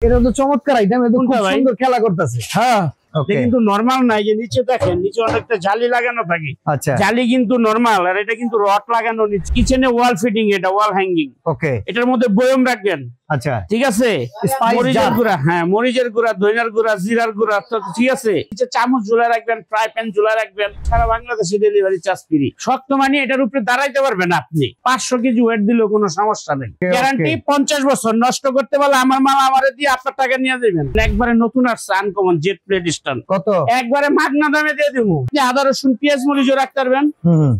এটা তো চমৎকার আইটেম, এটা খুব সুন্দর খেলা করতেছে। হ্যাঁ কিন্তু নরমাল নাই, যে নিচে দেখেন নিচে অনেকটা জালি লাগানো থাকে। আচ্ছা, জালি কিন্তু নরমাল, আর এটা কিন্তু রড লাগানো নিচে। কিচেনে ওয়াল ফিটিং, এটা ওয়াল হ্যাঙ্গিং। ওকে, এটার মধ্যে বয়ম রাখবেন। আচ্ছা ঠিক আছে, মরিচের গুঁড়া, হ্যাঁ মরিচের গুঁড়া, ধনিয়ার গুঁড়া, জিরার গুঁড়া, তো ঠিক আছে। চামচ ঝুলা রাখবেন, ফ্রাই প্যান ঝুলা রাখবেন। সারা বাংলাদেশে ডেলিভারি চার্জ ফ্রি। শক্ত মানে এটার উপরে দাঁড়াইতে পারবেন আপনি, 500 কেজি ওয়েট দিলেও কোনো সমস্যা নেই। গ্যারান্টি 50 বছর। নষ্ট করতে পারলে আমার মাল আমারে দিয়ে আপনার টাকা নিয়ে যাবেন। একবারে নতুন আসছে আনকমন জেট প্লেট স্ট্যান্ড। কত? একবারে মাগনা দামে দিয়ে দেবো। আদা রসুন পেঁয়াজ মরিচও রাখতে পারবেন,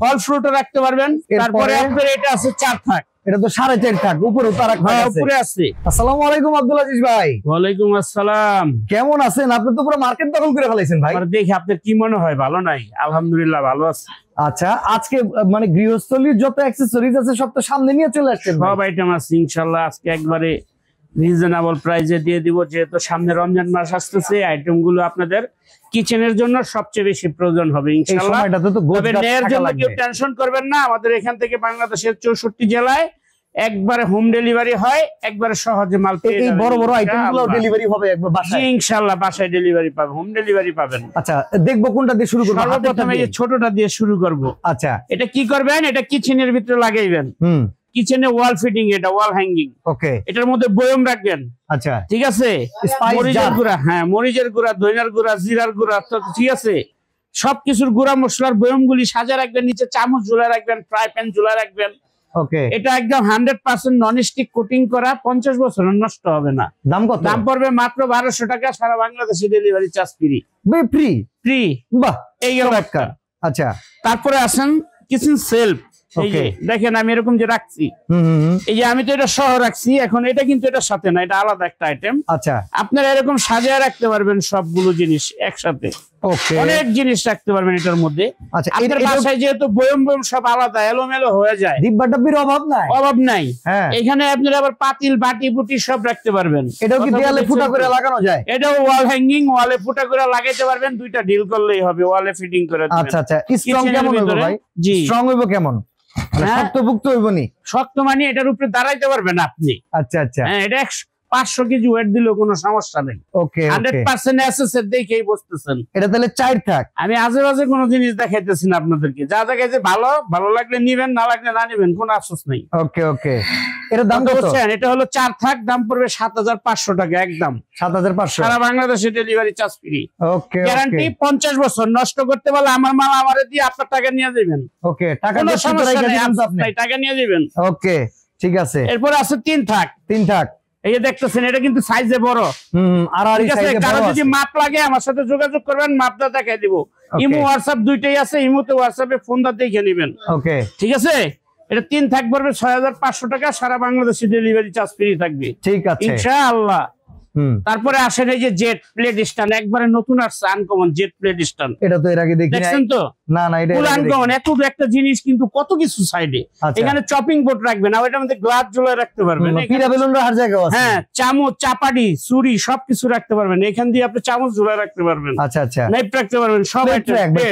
ফল ফ্রুটও রাখতে পারবেন। তারপরে আপনার এটা আছে 4 থাক। এটা তো 4.5 থাক, উপরে তার উপরে আছে। আসসালামু আলাইকুম আব্দুল আজিজ ভাই। ওয়ালাইকুম আসসালাম। কেমন আছেন? আপনি তো পুরো মার্কেট দখল করে ফেলাইছেন ভাই। দেখি আপনার কি মনে হয়, ভালো নাই? আলহামদুলিল্লাহ ভালো আছে। আচ্ছা, আজকে মানে গৃহস্থলীর যত অ্যাকসেসরিজ আছে সব তো সামনে নিয়ে চলে আসছেন। সব আইটেম আছে ইনশাআল্লাহ। আজকে একবারে রিজনেবল প্রাইসে দিয়ে দিব, যেহেতু সামনে রমজান মাস আসতেছে। আইটেম গুলো আপনাদের কিচেনের জন্য সবচেয়ে বেশি প্রয়োজন হবে ইনশাআল্লাহ। তবে নেয়ার জন্য কেউ টেনশন করবেন না, আমাদের এখান থেকে বাংলাদেশের 64 জেলায় একবারে হোম ডেলিভারি হয়, একবারে সহজে মাল পেয়ে যাবেন। এই বড় বড় আইটেমগুলো ডেলিভারি হবে একবার বাসায়? ইনশাআল্লাহ বাসায় ডেলিভারি পাবেন, হোম ডেলিভারি পাবেন। আচ্ছা, দেখবো কোনটা দিয়ে শুরু করব? সর্বপ্রথমে এই ছোটটা দিয়ে শুরু করব। আচ্ছা, এটা কি করবেন? এটা কিচেনের ভিতরে লাগাইবেন। কিচেনে ওয়াল ফিটিং, এটা ওয়াল হ্যাঙ্গিং। ওকে, এটার মধ্যে বয়ম রাখবেন। আচ্ছা, ঠিক আছে। মরিচের গুঁড়া, হ্যাঁ মরিচের গুঁড়া, ধনিয়ার গুঁড়া, জিরার গুঁড়া, তো ঠিক আছে। সবকিছুর গুঁড়া মশলার বয়মগুলি সাজা রাখবেন। নিচে চামচ ঝুলা রাখবেন, ফ্রাই প্যান ঝুলা রাখবেন। ওকে, এটা একদম 100% নন স্টিক কোটিং করা, 50 বছর নষ্ট হবে না। দাম কত? দাম পড়বে মাত্র 1200 টাকা। সারা বাংলাদেশে delivery charge free. Free free. বাহ, এই গেল একটা। আচ্ছা, তারপরে আসেন কিচেন সেলফ। এই যে দেখেন আমি এরকম যে রাখছি, এই যে আমি তো এটা সহ রাখছি। এখন এটা কিন্তু এটার সাথে না, এটা আলাদা একটা আইটেম। আচ্ছা, আপনারা এরকম সাজিয়ে রাখতে পারবেন সবগুলো জিনিস একসাথে। অনেক জিনিস রাখতে পারবেন এটার মধ্যে। আচ্ছা, এটার বাসায় যেহেতু বয়ম বয়ম সব আলাদা, এলোমেলো হয়ে যায়, ডিব্বাটাব্বির অভাব নাই, অভাব নাই। এখানে আপনারা আবার পাতিল বাটি বুটি সব রাখতে পারবেন। এটাও কি দেয়ালে ফুটা করে লাগানো যায়? এটাও ওয়াল হ্যাঙ্গিং, ওয়ালে ফুটা করে লাগাইতে পারবেন। দুইটা ডিল করলেই হবে, ওয়ালে ফিটিং করে দিবেন। আচ্ছা আচ্ছা, স্ট্রং কেমন হইব ভাই? জি, স্ট্রং হইব কেমন? শক্তপোক্ত হইব নি? শক্ত মানে এটার উপরে দাঁড়াইতে পারবেন আপনি। আচ্ছা আচ্ছা, হ্যাঁ এটা 500 কেজি ওয়েট দিলেও কোনো সমস্যা নেই। ওকে, 100% এসএসএর দেখেই বুঝতেছেন। এটা তাহলে 4 থাক। আমি আজেবাজে কোনো জিনিস দেখাইতেছি না আপনাদেরকে। যা দেখাইছে ভালো, ভালো লাগলে নিবেন, না লাগলে না নিবেন, কোনো আফসোস নেই। ওকে ওকে, এর দাম কত? এটা হলো 4 থাক, দাম পড়বে 7500 টাকা একদম। 7500, সারা বাংলাদেশে ডেলিভারি চার্জ ফ্রি। ওকে, গ্যারান্টি 50 বছর। নষ্ট করতে পারলে আমার মাল আমারে দিয়ে আপনার টাকা নিয়ে যাবেন। ওকে, টাকা দিয়ে টাকা নিয়ে যাবেন। ওকে, ঠিক আছে। এরপর আছে 3 থাক। 3 থাক, এই যে দেখতেছেন এটা কিন্তু সাইজে বড়। কারো যদি মাপ লাগে আমার সাথে যোগাযোগ করবেন, মাপটা দেখাই দিব। ইমো হোয়াটসঅ্যাপ দুইটাই আছে, ইমোতে হোয়াটসঅ্যাপে ফোন দা দেখে নেবেন। ওকে, ঠিক আছে। এটা 3 থাক পড়বে 6500 টাকা। সারা বাংলাদেশে ডেলিভারি চার্জ ফ্রি থাকবে। ঠিক আছে ইনশাআল্লাহ। তারপরে আসেন এই যে জেট প্লেট স্ট্যান্ড, একবারে নতুন আসছে আনকমন জেট প্লেট স্ট্যান্ড। এটা তো এর আগে দেখছেন তো? না না, এটা আনকমন। এত একটা জিনিস কিন্তু কত কিছু সাইডে। এখানে চপিং বোর্ড রাখবেন, আর এটার মধ্যে গ্লাস ঝুলিয়ে রাখতে পারবেন। পিরা বেলুন রাখার জায়গা আছে। হ্যাঁ, চামচ, চাপাটি, ছুরি সবকিছু রাখতে পারবেন। এখান দিয়ে আপনি চামচ ঝুলিয়ে রাখতে পারবেন। আচ্ছা আচ্ছা, নাইফ রাখতে পারবেন, সব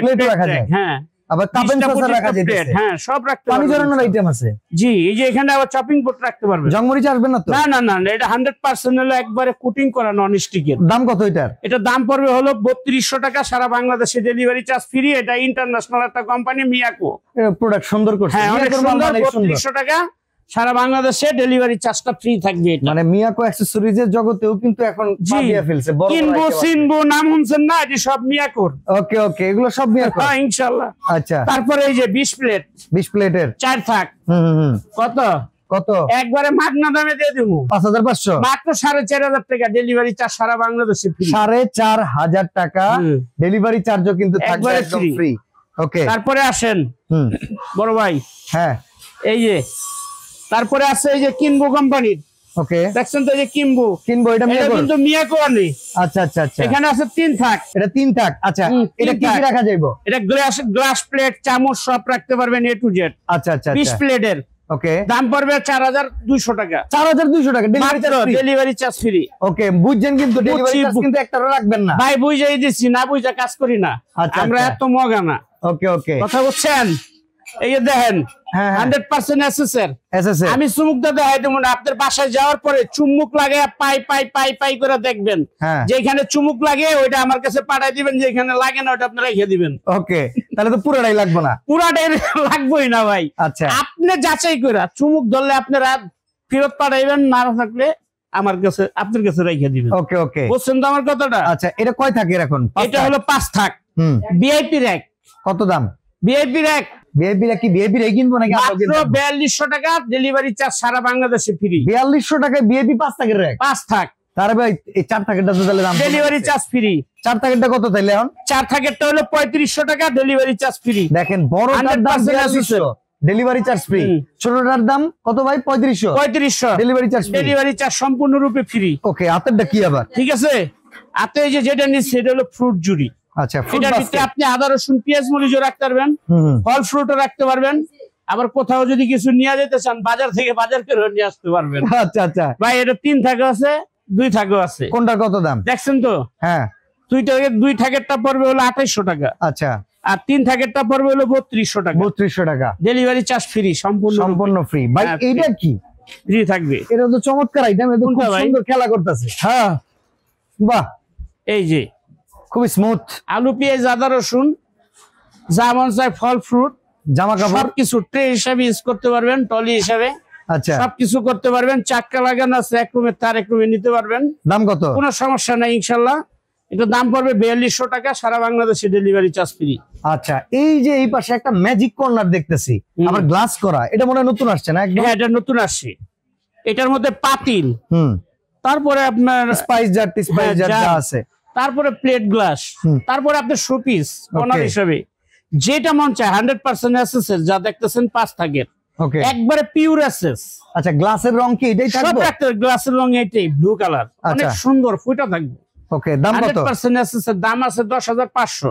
প্লেট রাখা যায়। হ্যাঁ, আবার কাপেন সাসা রাখা যায়। হ্যাঁ, সব রাখতে পারবেন। পানি ঝরানোর আইটেম আছে। জি, এই যে এখানে আবার চপিং বোর্ড রাখতে পারবেন। জংমরিচ আসবে না তো? না না না, এটা 100% হলো একবারে কোটিং করা নন স্টিকের। দাম কত এটার? এটা দাম পড়বে হলো 3200 টাকা। সারা বাংলাদেশে ডেলিভারি চার্জ ফ্রি। এটা ইন্টারন্যাশনাল একটা কোম্পানি, মিয়াকো প্রোডাক্ট। সুন্দর করছে। হ্যাঁ, অনেক সুন্দর। 3200 টাকা। সারা বাংলাদেশে ডেলিভারি চার্জটা ফ্রি থাকবে। মানে মিয়াকো অ্যাকসেসরিজ এর জগতেও কিন্তু এখন পাবিয়া ফেলছে। কিনবো সিনবো নাম শুনছেন না? এটি সব মিয়াকোর। ওকে ওকে, এগুলো সব মিয়াকো। হ্যাঁ ইনশাআল্লাহ। আচ্ছা, তারপরে এই যে 20 প্লেট। 20 প্লেটের 4 থাক। কত কত? একবারে মাগনা দামে দিয়ে দেব। 5500 মাত্র 4500 টাকা। ডেলিভারি চার্জ সারা বাংলাদেশে ফ্রি। 4500 টাকা ডেলিভারি চার্জও কিন্তু থাকবে একদম ফ্রি। ওকে, তারপরে আসেন বড় ভাই। হ্যাঁ, এই যে তারপরে আছে এই যে কিনবো কোম্পানির। ওকে, দেখছেন তো? এই যে কিনবো এটা কিন্তু মিয়াকো আনি। আচ্ছা আচ্ছা আচ্ছা, এখানে আছে 3 থাক। এটা 3 থাক। আচ্ছা, এটা কি কি রাখা যাইবো? এটা গ্লাস প্লেট, চামচ সব রাখতে পারবেন এ টু জেড। আচ্ছা আচ্ছা, 20 প্লেটের। ওকে, দাম পড়বে 4200 টাকা। 4200 টাকা ডেলিভারি চার্জ ফ্রি। ওকে, বুঝছেন কিন্তু ডেলিভারি চার্জ কিন্তু একটারও রাখবেন না ভাই। বুঝাই দিছি, না বুঝা কাজ করি না আমরা, এত মগা না। ওকে ওকে, কথা বুঝছেন? এই যে দেখেন 100% এসএসআর আমি চুমুকটা দেখাই দেবো না, আপনার বাসায় যাওয়ার পরে চুমুক লাগে পাই পাই পাই পাই করে দেখবেন, যেখানে চুমুক লাগে ওইটা আমার কাছে পাঠাই দিবেন, যেখানে লাগে না ওটা আপনি রেখে দিবেন। ওকে, তাহলে তো পুরোটাই লাগবে না? পুরাটাই লাগবেই না ভাই। আচ্ছা, আপনি যাচাই করে চুমুক ধরলে আপনারা ফেরত পাঠাইবেন, না থাকলে আমার কাছে আপনার কাছে রেখে দিবেন। ওকে ওকে, বুঝছেন তো আমার কথাটা? আচ্ছা, এটা কয় থাকের এখন? এটা হলো 5 থাক। ভিআইপি র‍্যাক কত দাম? ভিআইপি র‍্যাক কি ভিআইপি রে কিনবো নাকি? মাত্র 4200 টাকা, ডেলিভারি চার্জ সারা বাংলাদেশে ফ্রি। 4200 টাকায় ভিআইপি 5 থাকের র‍্যাক? 5 থাক। তার ভাই এই 4 থাকেরটা তো তাহলে দাম, ডেলিভারি চার্জ ফ্রি। 4 থাকেরটা কত তাইলে এখন? 4 থাকেরটা হলো 3500 টাকা, ডেলিভারি চার্জ ফ্রি। দেখেন, বড়টার দাম 4200, ডেলিভারি চার্জ ফ্রি। ছোটটার দাম কত ভাই? 3500, delivery charge free. Delivery charge সম্পূর্ণরূপে ফ্রি। ওকে, হাতেরটা কি আবার? ঠিক আছে, হাতে এই যে যেটা নিচ্ছে সেটা হলো ফ্রুট জুড়ি। আচ্ছা, এটার ভিতরে আপনি আদা রসুন পেঁয়াজ মরিচও রাখতে পারবেন, ফল ফ্রুটও রাখতে পারবেন, আবার কোথাও যদি কিছু নিয়ে যেতে চান বাজার থেকে বাজার করে নিয়ে আসতে পারবেন। আচ্ছা আচ্ছা ভাই, এটা 3 থাক আছে, 2 থাকও আছে। কোনটার কত দাম দেখছেন তো? হ্যাঁ, 2 থাকেরটা পড়বে হলো 2800 টাকা। আচ্ছা, আর 3 থাকেরটা পড়বে হলো 3200 টাকা। 3200 টাকা, ডেলিভারি চার্জ ফ্রি, সম্পূর্ণ ফ্রি। ভাই, এইটা কি ফ্রি থাকবে? এটা তো চমৎকার আইটেম, এটা খুব সুন্দর খেলা করতেছে। হ্যাঁ, বাহ, এই যে খুবই স্মুথ। আলু পেঁয়াজ আদা রসুন যা মন চায়, ফল ফ্রুট, জামা কাপড় সবকিছু ট্রে হিসাবে ইউজ করতে পারবেন, টলি হিসাবে। আচ্ছা, সবকিছু করতে পারবেন। চাক্কা লাগানো আছে, এক রুমে তার এক রুমে নিতে পারবেন। দাম কত? কোনো সমস্যা নাই ইনশাল্লাহ। এটা দাম পড়বে 4200 টাকা, সারা বাংলাদেশে ডেলিভারি চার্জ ফ্রি। আচ্ছা, এই যে এই পাশে একটা ম্যাজিক কর্নার দেখতেছি, আবার গ্লাস করা, এটা মনে হয় নতুন আসছে না? একদম, হ্যাঁ, এটা নতুন আসছে। এটার মধ্যে পাতিল, তারপরে আপনার স্পাইস জার যা আছে, তারপরে প্লেট গ্লাস, তারপরে আপনার শোপিস কর্নার হিসেবে যেটা মন চায়। 100% এসএসএর যা দেখতেছেন 5 থাকের, একবারে পিওর এসএস। আচ্ছা, গ্লাসের রং কি এটাই থাকবে? গ্লাসের রং এটাই, ব্লু কালার, অনেক সুন্দর ফুটা থাকবে। ওকে, দাম কত? 100% এসএসএর দাম আছে 10500।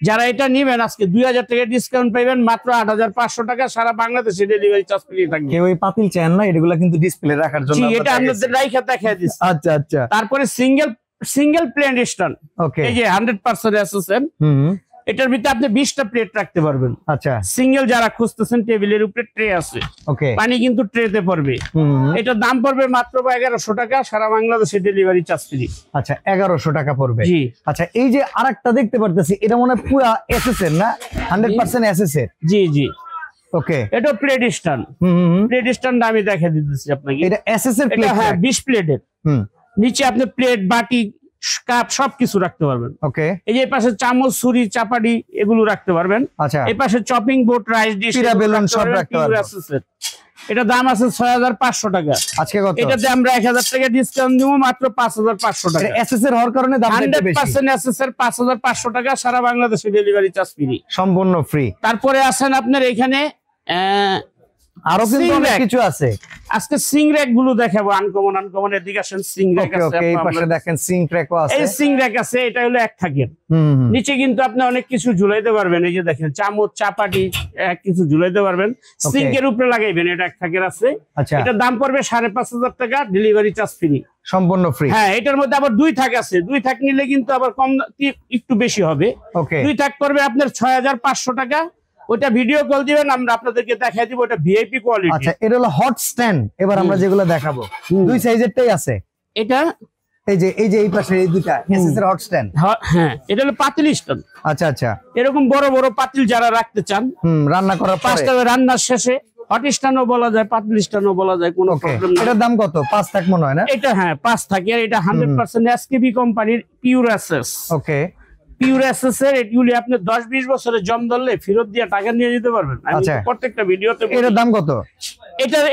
যারা এটা নেবেন আজকে 2000 টাকা ডিসকাউন্ট পাবেন, মাত্র 8500 টাকা, সারা বাংলাদেশে ডেলিভারি চার্জ ফ্রি থাকবে। কেউ এই পাতিল চান না, এগুলা কিন্তু ডিসপ্লে রাখার জন্য। জি, এটা আপনাদের রাইখা দেখাই দিচ্ছি। আচ্ছা আচ্ছা, তারপরে সিঙ্গেল প্লেট স্ট্যান্ড। ওকে, এই যে 100% এসএসএর, এটার ভিতরে আপনি 20টা প্লেট রাখতে পারবেন। আচ্ছা, সিঙ্গেল যারা খুঁজতেছেন, টেবিলের উপরে ট্রে আছে, ওকে, পানি কিন্তু ট্রেতে পড়বে। এটার দাম পড়বে মাত্র 1100 টাকা, সারা বাংলাদেশে ডেলিভারি চার্জ ফ্রি। আচ্ছা, 1100 টাকা পড়বে। জি। আচ্ছা, এই যে আরেকটা দেখতে পারতেছি, এটা মনে হয় পুরো এসএসএর না? 100% এসএসএর। জি জি, ওকে, এটা প্লেট স্ট্যান্ড। প্লেট স্ট্যান্ড আমি দেখাই দিতেছি আপনাকে। এটা এসএসএর প্লেট, হ্যাঁ, 20 প্লেটের। নিচে আপনি প্লেট, বাটি, কাপ সবকিছু রাখতে পারবেন। ওকে, এই যে পাশে চামচ, ছুরি, চাপাটি এগুলো রাখতে পারবেন। আচ্ছা, এই পাশে চপিং বোর্ড, রাইস ডিশ, বেলুন সব রাখতে পারবেন। এটা দাম আছে 6500 টাকা। আজকে কত? এটাতে আমরা 1000 টাকা ডিসকাউন্ট দিব, মাত্র 5500 টাকা। এসএসএর হওয়ার কারণে দামটা একটু বেশি। 100% এসএসএর 5500 টাকা, সারা বাংলাদেশে ডেলিভারি চার্জ ফ্রি, সম্পূর্ণ ফ্রি। তারপরে আছেন আপনার এখানে আরো কিন্তু অনেক কিছু আছে। আজকে সিং র‍্যাক গুলো দেখাবো, আনকমন এদিকে আসেন। সিং র‍্যাক আছে, ওকে, এই পাশে দেখেন সিং র‍্যাকও আছে। এই সিং র‍্যাক আছে, এটা হলো 1 থাকের। নিচে কিন্তু আপনি অনেক কিছু ঝুলাইতে পারবেন। এই যে দেখেন, চামচ, চাপাটি কিছু ঝুলাইতে পারবেন, সিঙ্ক এর উপরে লাগাইবেন। এটা 1 থাকের আছে। আচ্ছা, এটার দাম পড়বে 5500 টাকা, ডেলিভারি চার্জ ফ্রি, সম্পূর্ণ ফ্রি। হ্যাঁ, এটার মধ্যে আবার 2 থাক আছে। 2 থাক নিলে কিন্তু আবার কম, একটু বেশি হবে। ওকে, 2 থাক পড়বে আপনার 6500 টাকা। ওটা ভিডিও কল দিবেন, আমরা আপনাদেরকে দেখাই দিব। ওটা ভিআইপি কোয়ালিটি। আচ্ছা, এটা হলো হট স্ট্যান্ড। এবার আমরা যেগুলো দেখাবো 2 সাইজেরটাই আছে। এটা এই যে এই পাশে এই দুটো এসএস এর হট স্ট্যান্ড। হ্যাঁ, এটা হলো পাতিল স্ট্যান্ড। আচ্ছা আচ্ছা, এরকম বড় বড় পাতিল যারা রাখতে চান, রান্না করার পরে, 5টা রান্নার শেষে হট স্ট্যান্ডও বলা যায়, পাতিল স্ট্যান্ডও বলা যায়, কোনো প্রবলেম নেই। এটার দাম কত? 5 থাক মনে হয় না? এটা হ্যাঁ 5 থাকে। আর এটা 100% এসকেবি কোম্পানির পিওর এসএস। ওকে, পিওর এসএস এর এগুলি আপনি 10-20 বছরের জম ধরলে ফেরত দিয়ে টাকা নিয়ে যেতে পারবেন। আমি প্রত্যেকটা ভিডিওতে। এটার দাম কত?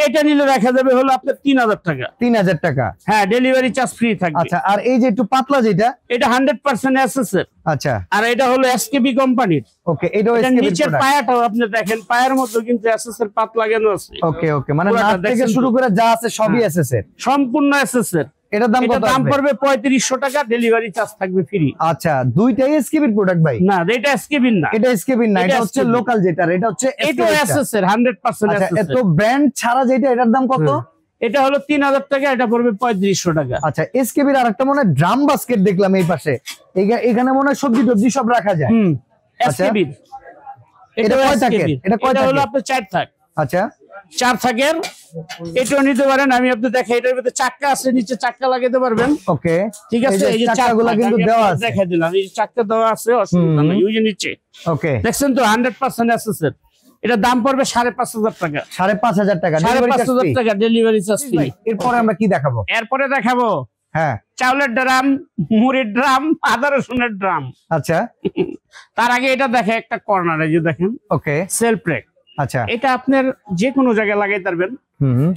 এটা নিলে রাখা যাবে হলো আপনার 3000 টাকা। 3000 টাকা, হ্যাঁ, ডেলিভারি চার্জ ফ্রি থাকবে। আচ্ছা, আর এই যে একটু পাতলা যেটা, এটা 100% এসএস এর। আচ্ছা, আর এটা হলো এসকেবি কোম্পানির। ওকে, এটাও এসকেবি। নিচের পায়াটাও আপনি দেখেন, পায়ের মধ্যে কিন্তু এসএস এর পাত লাগানো আছে। ওকে ওকে, মানে নাট থেকে শুরু করে যা আছে সবই এসএস এর, সম্পূর্ণ এসএস এর। এটার দাম কত? দাম পড়বে 3500 টাকা, ডেলিভারি চার্জ থাকবে ফ্রি। আচ্ছা, দুইটাই এসকেবির প্রোডাক্ট ভাই? না, এটা এসকেবির না। এটা এসকেবির না, এটা হচ্ছে লোকাল যেটা, এটা হচ্ছে এসএস এর 100% এসএস। আচ্ছা, এত ব্র্যান্ড ছাড়া যেটা, এটার দাম কত? এটা হলো 3000 টাকা, এটা পড়বে 3500 টাকা। আচ্ছা, এসকেবির আরেকটা মনে হয় ড্রাম বাস্কেট দেখলাম এই পাশে, এখানে মনে হয় সবজি টবজি সব রাখা যায়। এসকেবির এটা কয় থাকের? এটা কয় হলো থাকের? আপনার 4 থাক। আচ্ছা 4 থাকের এটাও নিতে পারেন। আমি আপনি দেখাই, এটার ভিতরে চাক্কা আছে, নিচে চাক্কা লাগাতে পারবেন। ওকে ঠিক আছে, এই যে চাকাগুলো কিন্তু দেওয়া আছে, দেখাই দিলাম, এই যে চাক্কা দেওয়া আছে, অসুবিধা নাই। ওই যে নিচে ওকে দেখছেন তো 100% এসএসএর। এটা দাম পড়বে 5,500 টাকা। 5,500 টাকা, 5,500 টাকা ডেলিভারি চার্জ ফ্রি। এরপরে আমরা কি দেখাবো? এরপরে দেখাবো হ্যাঁ চাউলের ড্রাম, মুড়ির ড্রাম, আদা রসুনের ড্রাম। আচ্ছা তার আগে এটা দেখে একটা কর্নারে যে দেখেন ওকে সেলফ রেক। আচ্ছা এটা আপনার যে কোনো জায়গায় লাগাইতে পারবেন,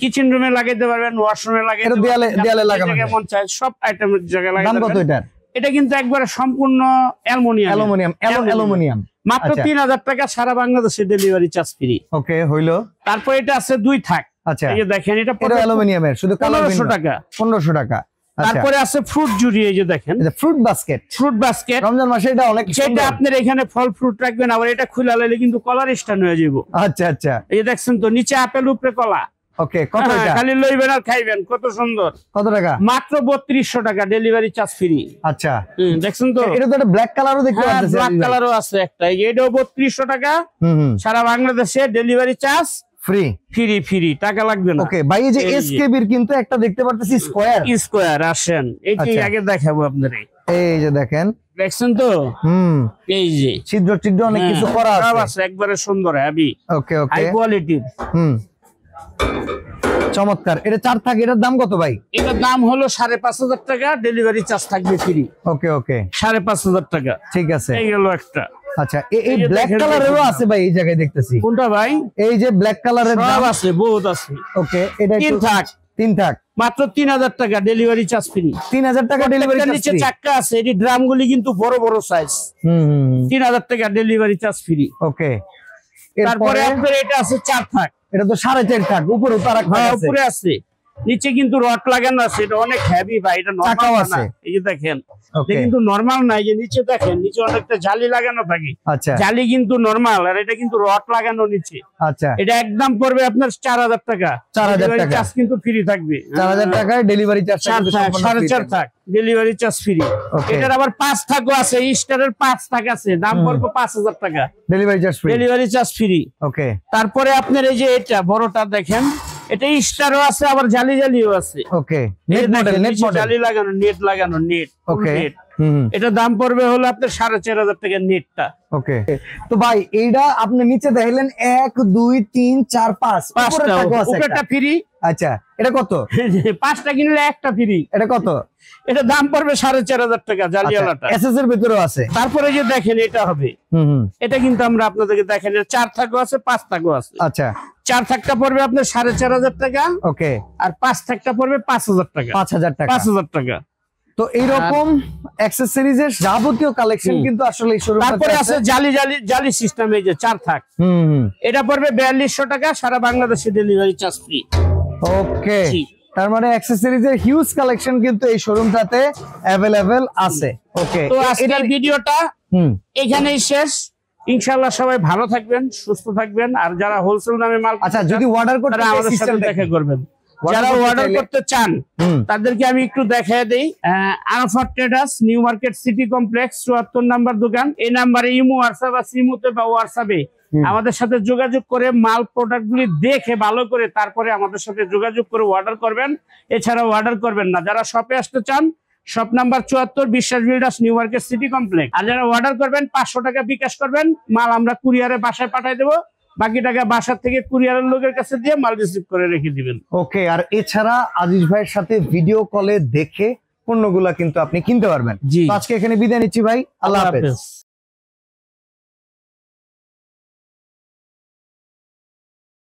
কিচেন রুমে লাগাইতে পারবেন, ওয়াশরুমে লাগাইতে এটা পারবেন, দেয়ালে লাগানো যায়। মন চায় সব আইটেমের জায়গায় লাগাইতে দাম কত পারবেন। এটার? এটা কিন্তু একবারে সম্পূর্ণ অ্যালুমিনিয়াম মাত্র 3,000 টাকা, সারা বাংলাদেশে ডেলিভারি চার্জ ফ্রি। ওকে হইলো। তারপর এটা আছে 2 থাক। আচ্ছা এই যে দেখেন এটা অ্যালুমিনিয়ামের, শুধু 1500 টাকা। 1500 টাকা। তারপরে আছে ফ্রুট জুড়ি, এই যে দেখেন ফ্রুট বাস্কেট। রমজান মাসে এটা অনেক সেটা আপনার এখানে ফল ফ্রুট রাখবেন, আবার এটা খুলে লাইলে কিন্তু কলার স্ট্যান্ড হয়ে যাবো। আচ্ছা আচ্ছা এই যে দেখছেন তো নিচে আপেল উপরে কলা। ওকে কত এটা? খালি লইবেন আর খাইবেন, কত সুন্দর। কত টাকা? মাত্র 3200 টাকা, ডেলিভারি চার্জ ফ্রি। আচ্ছা দেখছেন তো এটা তো একটা ব্ল্যাক কালারও দেখতে পাচ্ছেন, ব্ল্যাক কালারও আছে একটা, এই যে এটাও 3200 টাকা। সারা বাংলাদেশে ডেলিভারি চার্জ ফ্রি ফ্রি, টাকা লাগবে না। ওকে ভাই, এই যে এসকেবির কিন্তু একটা দেখতে পারতেছি স্কয়ার। আসেন এটি আগে দেখাবো আপনাদের। এই যে দেখেন, দেখছেন তো এই যে ছিদ্র অনেক কিছু করা আছে, একবারে সুন্দর হেভি, ওকে ওকে হাই কোয়ালিটির। চমৎকার। এটা 4 থাক, এটার দাম কত ভাই? এটার দাম হলো 5,500 টাকা, ডেলিভারি চার্জ থাকবে ফ্রি। ওকে ওকে 5,500 টাকা, ঠিক আছে। এই গেল একটা। আচ্ছা এই ব্ল্যাক কালারেরও আছে ভাই, এই জায়গায় দেখতেছি। কোনটা ভাই? এই যে ব্ল্যাক কালারের সব আছে, বহুত আছে। ওকে এটা 3 থাক, থাক মাত্র 3,000 টাকা, ডেলিভারি চার্জ ফ্রি। 3,000 টাকা ডেলিভারি চার্জ। নিচে চাক্কা আছে, এই ড্রামগুলি কিন্তু বড় বড় সাইজ। 3,000 টাকা ডেলিভারি চার্জ ফ্রি। ওকে তারপরে আপনার এটা আছে 4 থাক, এটা তো 4.5 থাক, উপরে উপরে আছে, নিচে কিন্তু রড লাগানো আছে। এটা অনেক হেভি ভাই, এটা নরমাল না। এই যে দেখেন, এটা কিন্তু নরমাল না। এই যে নিচে দেখেন, নিচে অনেকটা জালি লাগানো থাকে। আচ্ছা জালি কিন্তু নরমাল, আর এটা কিন্তু রড লাগানো নিচে। আচ্ছা এটা একদম পড়বে আপনার 4,000 টাকা, 4,000 টাকা চার্জ কিন্তু ফ্রি থাকবে। 4,000 টাকায় ডেলিভারি চার্জ, 4.5 থাক ডেলিভারি চার্জ ফ্রি। এটার আবার 5 থাকও আছে, স্টারের 5 থাক আছে, দাম পড়বে 5,000 টাকা, ডেলিভারি চার্জ ফ্রি। ওকে তারপরে আপনার এই যে এটা বড়টা দেখেন, এটা স্টারও আছে, আবার জালি জালিও আছে। ওকে নেট মডেল, জালি লাগানো, নেট লাগানো, নেট। ওকে এটা দাম পড়বে হলো আপনার 4,500 টাকা নেটটা। ওকে তো ভাই এইটা আপনি নিচে দেখলেন 1 2 3 4 5 উপরেরটা ফ্রি। আচ্ছা এটা কত? 5টা কিনলে একটা ফ্রি। এটা কত? এটা দাম পড়বে 4,500 টাকা, জালিওয়ালাটা। এসএস এর ভিতরেও আছে। তারপরে যে দেখেন এটা হবে, এটা কিন্তু আমরা আপনাদেরকে দেখেন 4 থাকও আছে, 5 থাকও আছে। আচ্ছা 4 থাকটা পড়বে আপনার 4,500 টাকা, ওকে, আর 5 থাকটা পড়বে 5,000 টাকা। 5,000 টাকা। তো এইরকম অ্যাকসেসরিজের যাবতীয় কালেকশন কিন্তু আসলে এই শোরুমে। তারপরে আছে জালি সিস্টেম, এই যে 4 থাক, এটা পড়বে 4,200 টাকা, সারা বাংলাদেশে ডেলিভারি চার্জ ফ্রি। ওকে তার মানে অ্যাকসেসরিজের হিউজ কালেকশন কিন্তু এই শোরুমটাতে अवेलेबल আছে। ওকে তো আজকের ভিডিওটা এখানেই শেষ। ইনশাআল্লাহ সবাই ভালো থাকবেন, সুস্থ থাকবেন, আর যারা হোলসেল দামে মাল, আচ্ছা যদি অর্ডার করতে চান আমাদের সাথে দেখা করবেন। যারা অর্ডার করতে চান তাদেরকে আমি একটু দেখায় দেই। Arafat traders, new market city complex, 74 number দোকান। এই নাম্বারে ইমো, হোয়াটসঅ্যাপ বা সিমোতে বা হোয়াটসঅ্যাপে আমাদের সাথে যোগাযোগ করে মাল প্রোডাক্ট গুলি দেখে ভালো করে তারপরে আমাদের সাথে যোগাযোগ করে অর্ডার করবেন। এছাড়াও অর্ডার করবেন না। যারা শপে আসতে চান, shop number 74, Biswas builders, new market city complex. আর যারা অর্ডার করবেন 500 টাকা বিকাশ করবেন, মাল আমরা কুরিয়ারে বাসায় পাঠিয়ে দেবো। বাকি টাকা বাসা থেকে কুরিয়ারের লোকের কাছে দিয়ে মাল রিসিভ করে রেখে দিবেন। ওকে আর এছাড়া আজিজ ভাইয়ের সাথে ভিডিও কলে দেখে পণ্যগুলা কিন্তু আপনি কিনতে পারবেন। আজকে এখানে বিদায় নিচ্ছি ভাই, আল্লাহ হাফেজ।